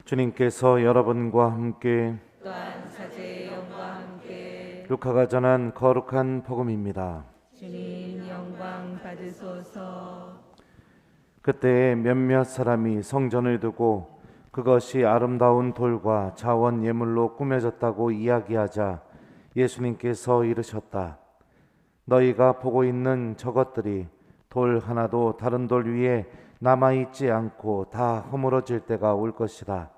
주님께서 여러분과 함께 또한 사제의 영과 함께 루카가 전한 거룩한 복음입니다. 주님 영광 받으소서. 그때에 몇몇 사람이 성전을 두고 그것이 아름다운 돌과 자원 예물로 꾸며졌다고 이야기하자 예수님께서 이르셨다. 너희가 보고 있는 저것들이 돌 하나도 다른 돌 위에 남아있지 않고 다 허물어질 때가 올 것이다.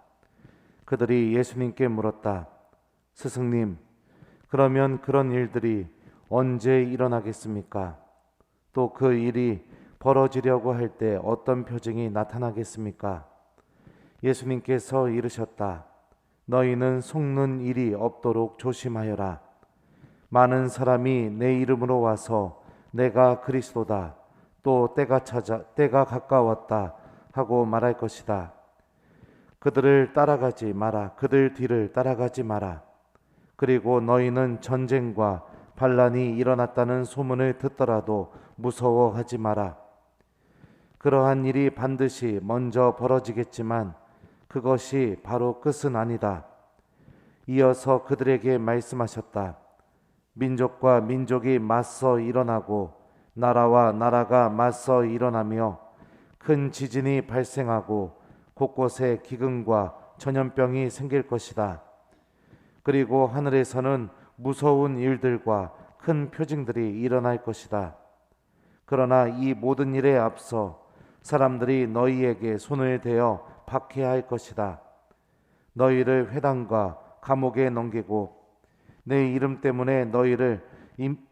그들이 예수님께 물었다. 스승님, 그러면 그런 일들이 언제 일어나겠습니까? 또 그 일이 벌어지려고 할 때 어떤 표징이 나타나겠습니까? 예수님께서 이르셨다. 너희는 속는 일이 없도록 조심하여라. 많은 사람이 내 이름으로 와서 내가 그리스도다, 또 때가 가까웠다 하고 말할 것이다. 그들을 따라가지 마라. 그들 뒤를 따라가지 마라. 그리고 너희는 전쟁과 반란이 일어났다는 소문을 듣더라도 무서워하지 마라. 그러한 일이 반드시 먼저 벌어지겠지만 그것이 바로 끝은 아니다. 이어서 그들에게 말씀하셨다. 민족과 민족이 맞서 일어나고 나라와 나라가 맞서 일어나며 큰 지진이 발생하고 곳곳에 기근과 전염병이 생길 것이다. 그리고 하늘에서는 무서운 일들과 큰 표징들이 일어날 것이다. 그러나 이 모든 일에 앞서 사람들이 너희에게 손을 대어 박해할 것이다. 너희를 회당과 감옥에 넘기고 내 이름 때문에 너희를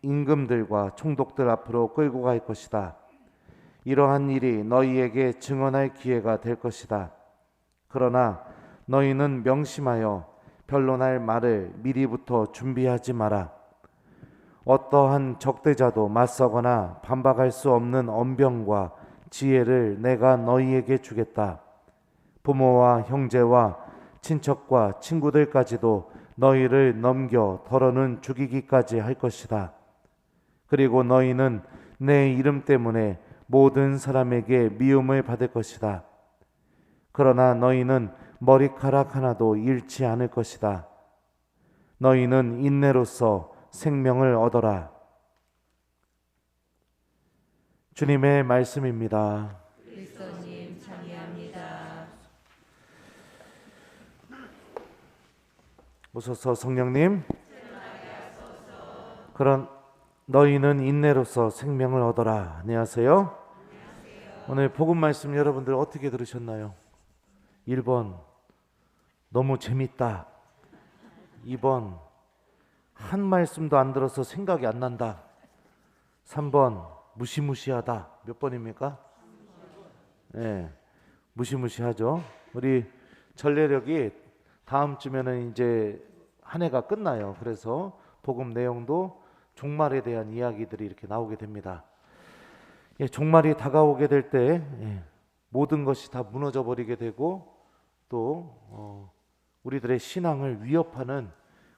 임금들과 총독들 앞으로 끌고 갈 것이다. 이러한 일이 너희에게 증언할 기회가 될 것이다. 그러나 너희는 명심하여 변론할 말을 미리부터 준비하지 마라. 어떠한 적대자도 맞서거나 반박할 수 없는 언병과 지혜를 내가 너희에게 주겠다. 부모와 형제와 친척과 친구들까지도 너희를 넘겨 더러는 죽이기까지 할 것이다. 그리고 너희는 내 이름 때문에 모든 사람에게 미움을 받을 것이다. 그러나 너희는 머리카락 하나도 잃지 않을 것이다. 너희는 인내로서 생명을 얻어라. 주님의 말씀입니다. 그리스도님 찬미합니다. 오소서 성령님. 그런 너희는 인내로서 생명을 얻어라. 안녕하세요. 오늘 복음 말씀 여러분들 어떻게 들으셨나요? 1번 너무 재밌다. 2번 한 말씀도 안 들어서 생각이 안 난다. 3번 무시무시하다. 몇 번입니까? 네, 무시무시하죠. 우리 전례력이 다음 주면은 이제 한 해가 끝나요. 그래서 복음 내용도 종말에 대한 이야기들이 이렇게 나오게 됩니다. 종말이 다가오게 될 때 모든 것이 다 무너져 버리게 되고 또 우리들의 신앙을 위협하는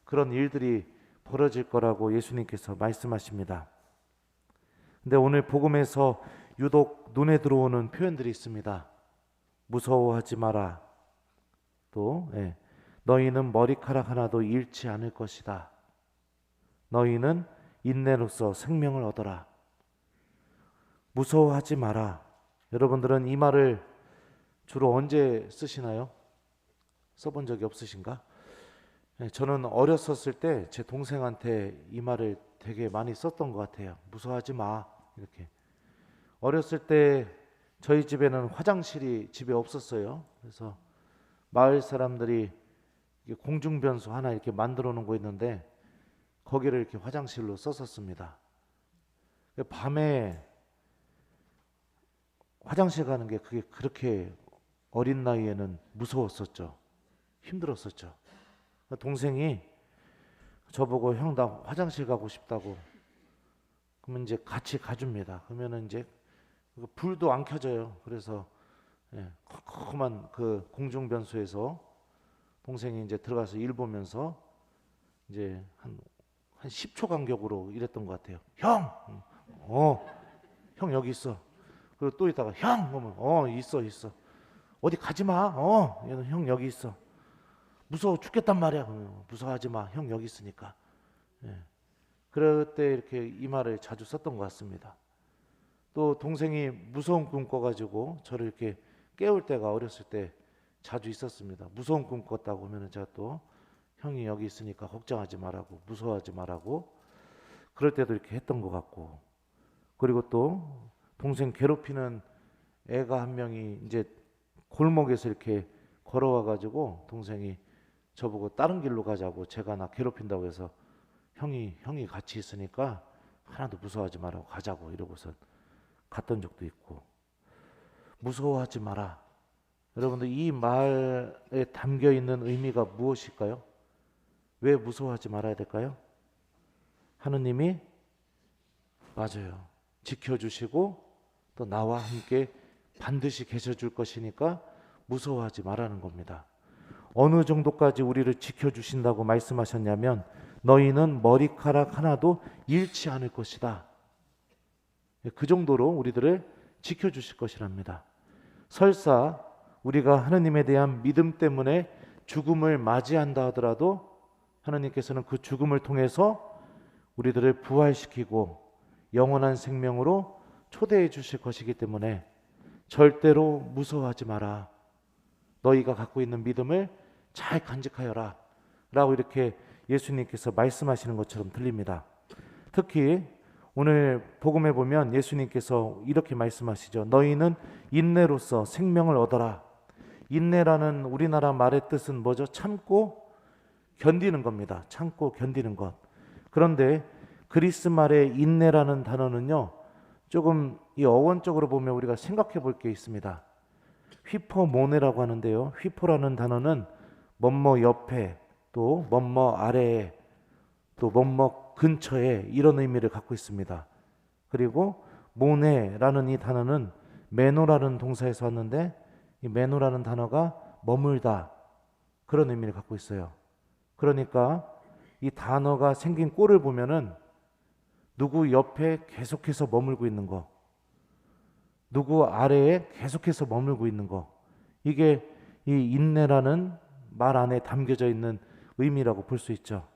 그런 일들이 벌어질 거라고 예수님께서 말씀하십니다. 근데 오늘 복음에서 유독 눈에 들어오는 표현들이 있습니다. 무서워하지 마라. 또 너희는 머리카락 하나도 잃지 않을 것이다. 너희는 인내로서 생명을 얻어라. 무서워하지 마라. 여러분들은 이 말을 주로 언제 쓰시나요? 써본 적이 없으신가? 저는 어렸었을 때 제 동생한테 이 말을 되게 많이 썼던 것 같아요. 무서워하지 마. 이렇게. 어렸을 때 저희 집에는 화장실이 집에 없었어요. 그래서 마을 사람들이 공중변소 하나 이렇게 만들어 놓은 거 있는데 거기를 이렇게 화장실로 썼었습니다. 밤에 화장실 가는 게 그게 그렇게 어린 나이에는 무서웠었죠. 힘들었었죠. 동생이 저보고 형 나 화장실 가고 싶다고 그러면 이제 같이 가줍니다. 그러면은 이제 불도 안 켜져요. 그래서 컴컴한 그 공중변소에서 동생이 이제 들어가서 일 보면서 이제 한 10초 간격으로 이랬던 것 같아요. 형, 형 여기 있어. 그리고 또 있다가 형, 그러면 있어. 어디 가지 마. 형 여기 있어. 무서워 죽겠단 말이야. 무서워하지 마. 형 여기 있으니까. 예. 그럴 때 이렇게 이 말을 자주 썼던 것 같습니다. 또 동생이 무서운 꿈 꿔가지고 저를 이렇게 깨울 때가 어렸을 때 자주 있었습니다. 무서운 꿈 꿨다고 하면 제가 또 형이 여기 있으니까 걱정하지 말라고, 무서워하지 말라고, 그럴 때도 이렇게 했던 것 같고, 그리고 또 동생 괴롭히는 애가 한 명이 이제 골목에서 이렇게 걸어와가지고 동생이 저보고 다른 길로 가자고, 제가 나 괴롭힌다고 해서 형이 같이 있으니까 하나도 무서워하지 말라고 가자고 이러고서 갔던 적도 있고. 무서워하지 마라. 여러분들 이 말에 담겨 있는 의미가 무엇일까요? 왜 무서워하지 말아야 될까요? 하느님이 맞아요. 지켜주시고 또 나와 함께 반드시 계셔줄 것이니까 무서워하지 말라는 겁니다. 어느 정도까지 우리를 지켜주신다고 말씀하셨냐면 너희는 머리카락 하나도 잃지 않을 것이다. 그 정도로 우리들을 지켜주실 것이랍니다. 설사 우리가 하느님에 대한 믿음 때문에 죽음을 맞이한다 하더라도 하느님께서는 그 죽음을 통해서 우리들을 부활시키고 영원한 생명으로 초대해 주실 것이기 때문에 절대로 무서워하지 마라. 너희가 갖고 있는 믿음을 잘 간직하여라 라고 이렇게 예수님께서 말씀하시는 것처럼 들립니다. 특히 오늘 복음에 보면 예수님께서 이렇게 말씀하시죠. 너희는 인내로서 생명을 얻어라. 인내라는 우리나라 말의 뜻은 뭐죠? 참고 견디는 겁니다. 참고 견디는 것. 그런데 그리스 말의 인내라는 단어는요, 조금 이 어원적으로 보면 우리가 생각해 볼 게 있습니다. 휘포모네라고 하는데요, 휘포라는 단어는 뭐뭐 옆에, 또 뭐뭐 아래에, 또 뭐뭐 근처에, 이런 의미를 갖고 있습니다. 그리고 모네라는 이 단어는 메노라는 동사에서 왔는데, 이 메노라는 단어가 머물다, 그런 의미를 갖고 있어요. 그러니까 이 단어가 생긴 꼴을 보면은 누구 옆에 계속해서 머물고 있는 거, 누구 아래에 계속해서 머물고 있는 거, 이게 이 인내라는 말 안에 담겨져 있는 의미라고 볼 수 있죠.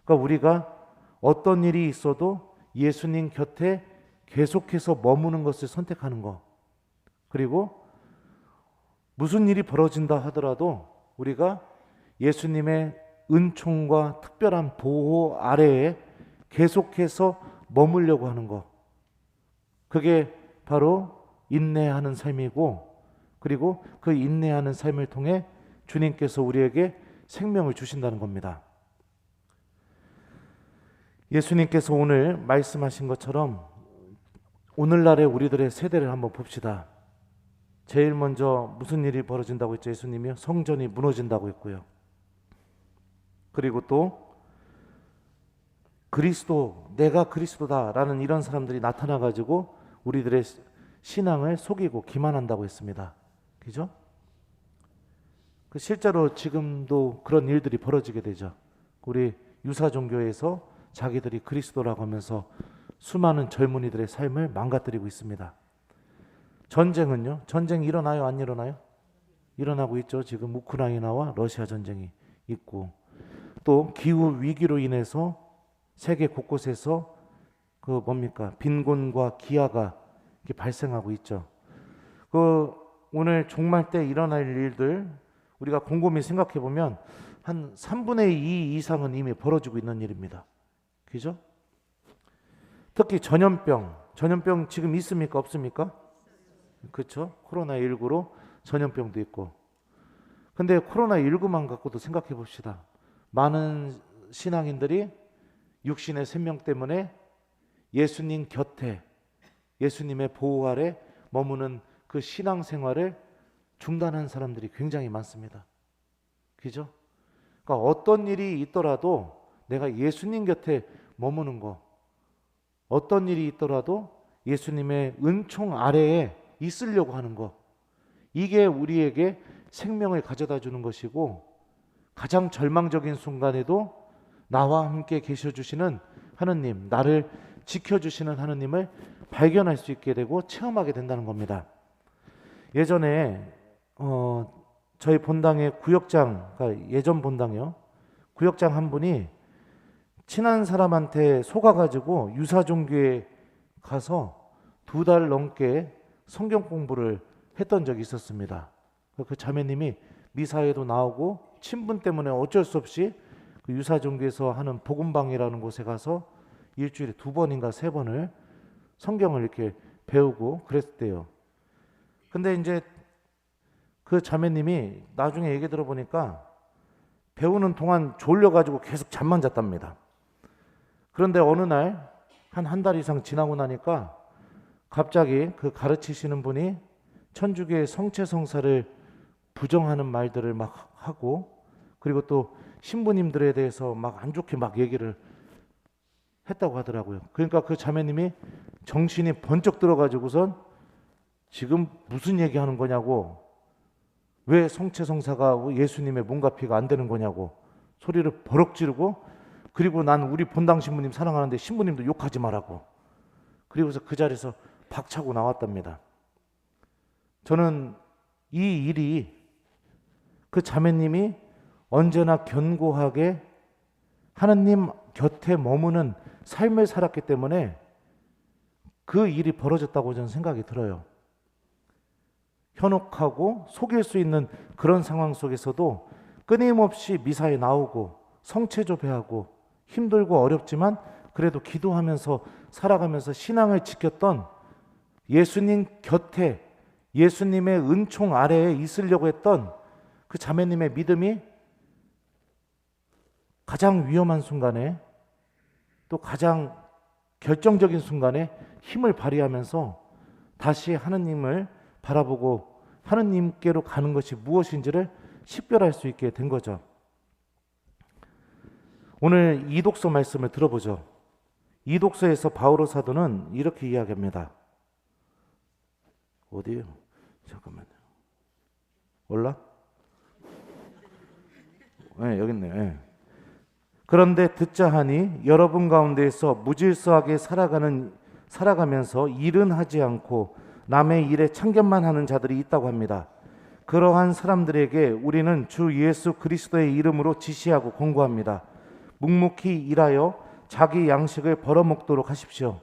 그러니까 우리가 어떤 일이 있어도 예수님 곁에 계속해서 머무는 것을 선택하는 거, 그리고 무슨 일이 벌어진다 하더라도 우리가 예수님의 은총과 특별한 보호 아래에 계속해서 머물려고 하는 것, 그게 바로 인내하는 삶이고, 그리고 그 인내하는 삶을 통해 주님께서 우리에게 생명을 주신다는 겁니다. 예수님께서 오늘 말씀하신 것처럼 오늘날의 우리들의 세대를 한번 봅시다. 제일 먼저 무슨 일이 벌어진다고 했죠? 예수님이요? 성전이 무너진다고 했고요. 그리고 또 그리스도, 내가 그리스도다라는 이런 사람들이 나타나가지고 우리들의 신앙을 속이고 기만한다고 했습니다. 그죠? 실제로 지금도 그런 일들이 벌어지게 되죠. 우리 유사종교에서 자기들이 그리스도라고 하면서 수많은 젊은이들의 삶을 망가뜨리고 있습니다. 전쟁은요? 전쟁이 일어나요? 안 일어나요? 일어나고 있죠. 지금 우크라이나와 러시아 전쟁이 있고, 또 기후 위기로 인해서 세계 곳곳에서 그 뭡니까? 빈곤과 기아가 이렇게 발생하고 있죠. 그 오늘 종말 때 일어날 일들 우리가 곰곰이 생각해 보면 한 3분의 2 이상은 이미 벌어지고 있는 일입니다. 그죠? 특히 전염병 지금 있습니까? 없습니까? 그렇죠? 코로나19로 전염병도 있고. 근데 코로나19만 갖고도 생각해 봅시다. 많은 신앙인들이 육신의 생명 때문에 예수님 곁에, 예수님의 보호 아래 머무는 그 신앙생활을 중단한 사람들이 굉장히 많습니다. 그죠? 그러니까 어떤 일이 있더라도 내가 예수님 곁에 머무는 거, 어떤 일이 있더라도 예수님의 은총 아래에 있으려고 하는 거, 이게 우리에게 생명을 가져다 주는 것이고, 가장 절망적인 순간에도 나와 함께 계셔 주시는 하느님, 나를 지켜주시는 하느님을 발견할 수 있게 되고 체험하게 된다는 겁니다. 예전에 저희 본당의 구역장, 그러니까 예전 본당이요. 구역장 한 분이 친한 사람한테 속아가지고 유사종교에 가서 2달 넘게 성경 공부를 했던 적이 있었습니다. 그 자매님이 미사에도 나오고 친분 때문에 어쩔 수 없이 그 유사종교에서 하는 복음방이라는 곳에 가서 일주일에 2번인가 3번을 성경을 이렇게 배우고 그랬대요. 근데 이제 그 자매님이 나중에 얘기 들어보니까 배우는 동안 졸려가지고 계속 잠만 잤답니다. 그런데 어느 날 한 달 이상 지나고 나니까 갑자기 그 가르치시는 분이 천주교의 성체성사를 부정하는 말들을 막 하고, 그리고 또 신부님들에 대해서 막 안 좋게 막 얘기를 했다고 하더라고요. 그러니까 그 자매님이 정신이 번쩍 들어가지고선 지금 무슨 얘기하는 거냐고, 왜 성체성사가 예수님의 몸과 피가 안 되는 거냐고 소리를 버럭 지르고, 그리고 난 우리 본당 신부님 사랑하는데 신부님도 욕하지 말라고, 그리고서 그 자리에서 박차고 나왔답니다. 저는 이 일이 그 자매님이 언제나 견고하게 하나님 곁에 머무는 삶을 살았기 때문에 그 일이 벌어졌다고 저는 생각이 들어요. 현혹하고 속일 수 있는 그런 상황 속에서도 끊임없이 미사에 나오고 성체조배하고 힘들고 어렵지만 그래도 기도하면서 살아가면서 신앙을 지켰던, 예수님 곁에 예수님의 은총 아래에 있으려고 했던 그 자매님의 믿음이 가장 위험한 순간에, 또 가장 결정적인 순간에 힘을 발휘하면서 다시 하느님을 바라보고 하느님께로 가는 것이 무엇인지를 식별할 수 있게 된 거죠. 오늘 이독서 말씀을 들어보죠. 이독서에서 바오로 사도는 이렇게 이야기합니다. 어디요? 잠깐만요. 올라? 네, 여기 있네요. 네. 그런데 듣자 하니 여러분 가운데에서 무질서하게 살아가면서 일은 하지 않고 남의 일에 참견만 하는 자들이 있다고 합니다. 그러한 사람들에게 우리는 주 예수 그리스도의 이름으로 지시하고 권고합니다. 묵묵히 일하여 자기 양식을 벌어먹도록 하십시오.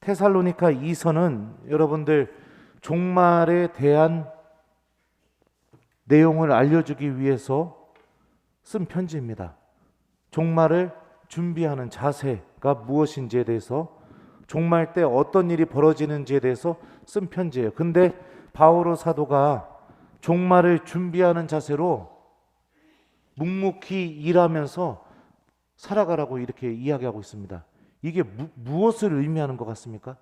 테살로니가 2서는 여러분들 종말에 대한 내용을 알려주기 위해서 쓴 편지입니다. 종말을 준비하는 자세가 무엇인지에 대해서, 종말 때 어떤 일이 벌어지는지에 대해서 쓴 편지예요. 근데 바오로 사도가 종말을 준비하는 자세로 묵묵히 일하면서 살아가라고 이렇게 이야기하고 있습니다. 이게 무엇을 의미하는 것 같습니까?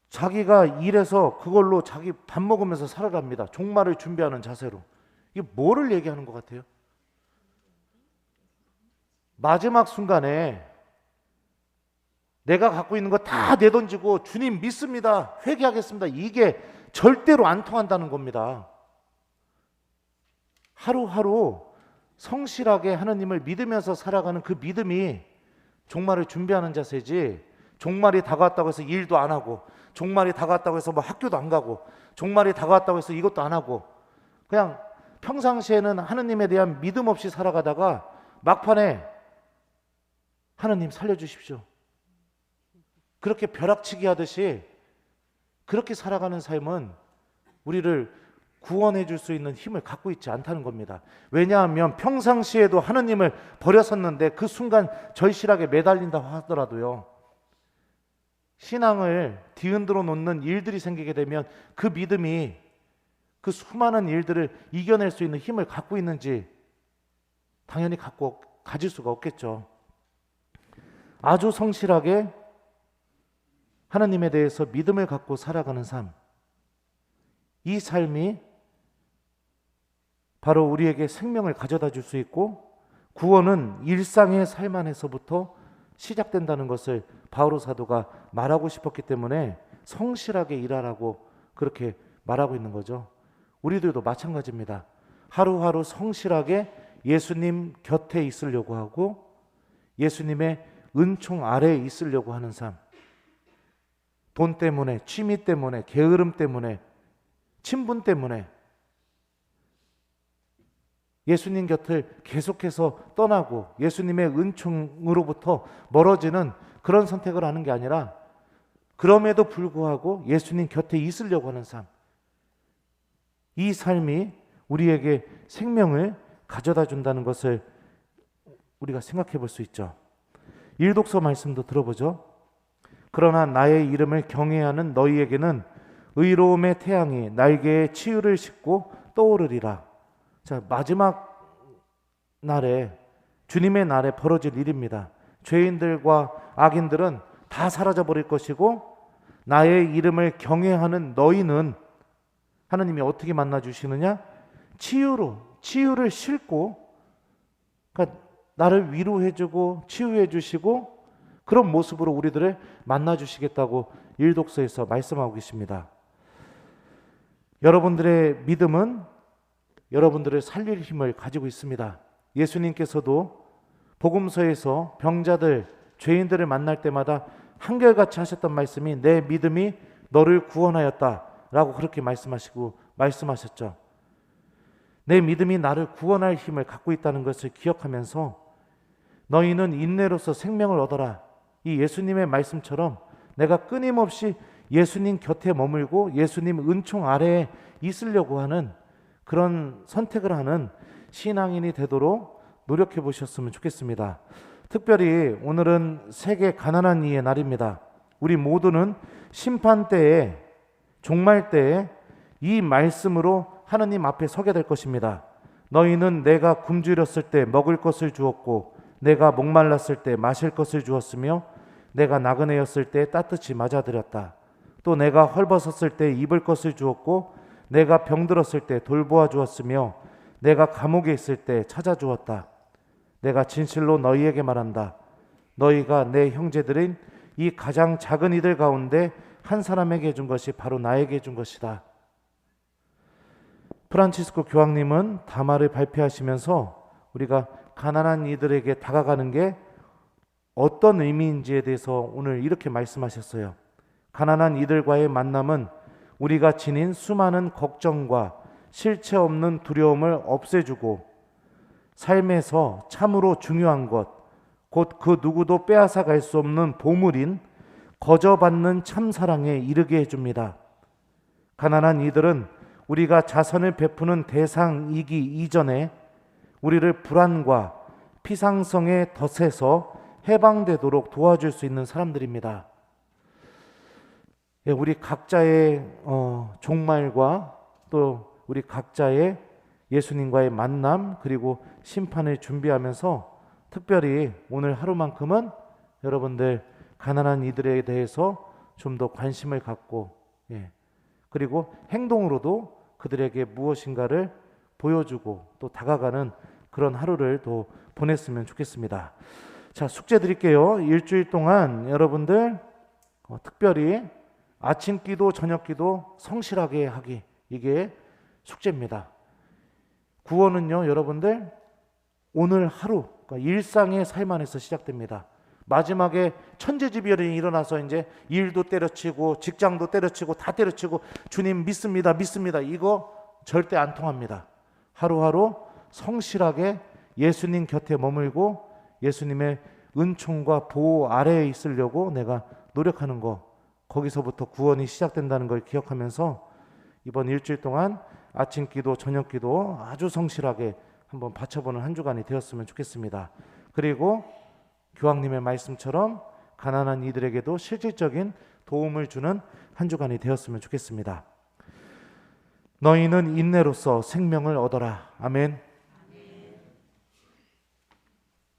자기가 일해서 그걸로 자기 밥 먹으면서 살아갑니다. 종말을 준비하는 자세로. 이게 뭐를 얘기하는 것 같아요? 마지막 순간에 내가 갖고 있는 거 다 내던지고 주님 믿습니다, 회개하겠습니다, 이게 절대로 안 통한다는 겁니다. 하루하루 성실하게 하나님을 믿으면서 살아가는 그 믿음이 종말을 준비하는 자세지, 종말이 다가왔다고 해서 일도 안 하고, 종말이 다가왔다고 해서 뭐 학교도 안 가고, 종말이 다가왔다고 해서 이것도 안 하고, 그냥 평상시에는 하나님에 대한 믿음 없이 살아가다가 막판에 하나님 살려주십시오, 그렇게 벼락치기 하듯이 그렇게 살아가는 삶은 우리를 구원해 줄 수 있는 힘을 갖고 있지 않다는 겁니다. 왜냐하면 평상시에도 하나님을 버렸었는데 그 순간 절실하게 매달린다 하더라도요, 신앙을 뒤흔들어 놓는 일들이 생기게 되면 그 믿음이 그 수많은 일들을 이겨낼 수 있는 힘을 갖고 있는지 당연히 가질 수가 없겠죠. 아주 성실하게 하나님에 대해서 믿음을 갖고 살아가는 삶, 이 삶이 바로 우리에게 생명을 가져다 줄 수 있고, 구원은 일상의 삶 안에서부터 시작된다는 것을 바오로 사도가 말하고 싶었기 때문에 성실하게 일하라고 그렇게 말하고 있는 거죠. 우리들도 마찬가지입니다. 하루하루 성실하게 예수님 곁에 있으려고 하고 예수님의 은총 아래에 있으려고 하는 삶, 돈 때문에, 취미 때문에, 게으름 때문에, 친분 때문에 예수님 곁을 계속해서 떠나고 예수님의 은총으로부터 멀어지는 그런 선택을 하는 게 아니라 그럼에도 불구하고 예수님 곁에 있으려고 하는 삶, 이 삶이 우리에게 생명을 가져다 준다는 것을 우리가 생각해 볼 수 있죠. 일독서 말씀도 들어보죠. 그러나 나의 이름을 경외하는 너희에게는 의로움의 태양이 날개에 치유를 싣고 떠오르리라. 자, 마지막 날에, 주님의 날에 벌어질 일입니다. 죄인들과 악인들은 다 사라져 버릴 것이고 나의 이름을 경외하는 너희는 하나님이 어떻게 만나 주시느냐? 치유를 싣고, 그러니까 나를 위로해 주고 치유해 주시고 그런 모습으로 우리들을 만나 주시겠다고 일독서에서 말씀하고 계십니다. 여러분들의 믿음은 여러분들을 살릴 힘을 가지고 있습니다. 예수님께서도 복음서에서 병자들, 죄인들을 만날 때마다 한결같이 하셨던 말씀이 내 믿음이 너를 구원하였다 라고 그렇게 말씀하셨죠. 내 믿음이 나를 구원할 힘을 갖고 있다는 것을 기억하면서 너희는 인내로서 생명을 얻어라. 이 예수님의 말씀처럼 내가 끊임없이 예수님 곁에 머물고 예수님 은총 아래에 있으려고 하는 그런 선택을 하는 신앙인이 되도록 노력해 보셨으면 좋겠습니다. 특별히 오늘은 세계 가난한 이의 날입니다. 우리 모두는 심판 때에, 종말 때에 이 말씀으로 하느님 앞에 서게 될 것입니다. 너희는 내가 굶주렸을 때 먹을 것을 주었고 내가 목말랐을 때 마실 것을 주었으며 내가 나그네였을 때 따뜻이 맞아들였다. 또 내가 헐벗었을 때 입을 것을 주었고 내가 병들었을 때 돌보아 주었으며 내가 감옥에 있을 때 찾아주었다. 내가 진실로 너희에게 말한다. 너희가 내 형제들인 이 가장 작은 이들 가운데 한 사람에게 준 것이 바로 나에게 준 것이다. 프란치스코 교황님은 담화를 발표하시면서 우리가 가난한 이들에게 다가가는 게 어떤 의미인지에 대해서 오늘 이렇게 말씀하셨어요. 가난한 이들과의 만남은 우리가 지닌 수많은 걱정과 실체 없는 두려움을 없애주고 삶에서 참으로 중요한 것, 곧 그 누구도 빼앗아 갈 수 없는 보물인 거저받는 참사랑에 이르게 해줍니다. 가난한 이들은 우리가 자선을 베푸는 대상이기 이전에 우리를 불안과 피상성의 덫에서 해방되도록 도와줄 수 있는 사람들입니다. 우리 각자의 종말과 또 우리 각자의 예수님과의 만남 그리고 심판을 준비하면서 특별히 오늘 하루만큼은 여러분들 가난한 이들에 대해서 좀 더 관심을 갖고 그리고 행동으로도 그들에게 무엇인가를 보여주고 또 다가가는 그런 하루를 또 보냈으면 좋겠습니다. 자, 숙제 드릴게요. 일주일 동안 여러분들 특별히 아침 기도, 저녁 기도 성실하게 하기, 이게 숙제입니다. 구원은요, 여러분들 오늘 하루, 그러니까 일상의 삶 안에서 시작됩니다. 마지막에 천재지변이 일어나서 이제 일도 때려치고 직장도 때려치고 다 때려치고 주님 믿습니다, 믿습니다. 이거 절대 안 통합니다. 하루하루 성실하게 예수님 곁에 머물고 예수님의 은총과 보호 아래에 있으려고 내가 노력하는 거, 거기서부터 구원이 시작된다는 걸 기억하면서 이번 일주일 동안 아침 기도, 저녁 기도 아주 성실하게 한번 바쳐보는 한 주간이 되었으면 좋겠습니다. 그리고 교황님의 말씀처럼 가난한 이들에게도 실질적인 도움을 주는 한 주간이 되었으면 좋겠습니다. 너희는 인내로서 생명을 얻어라. 아멘.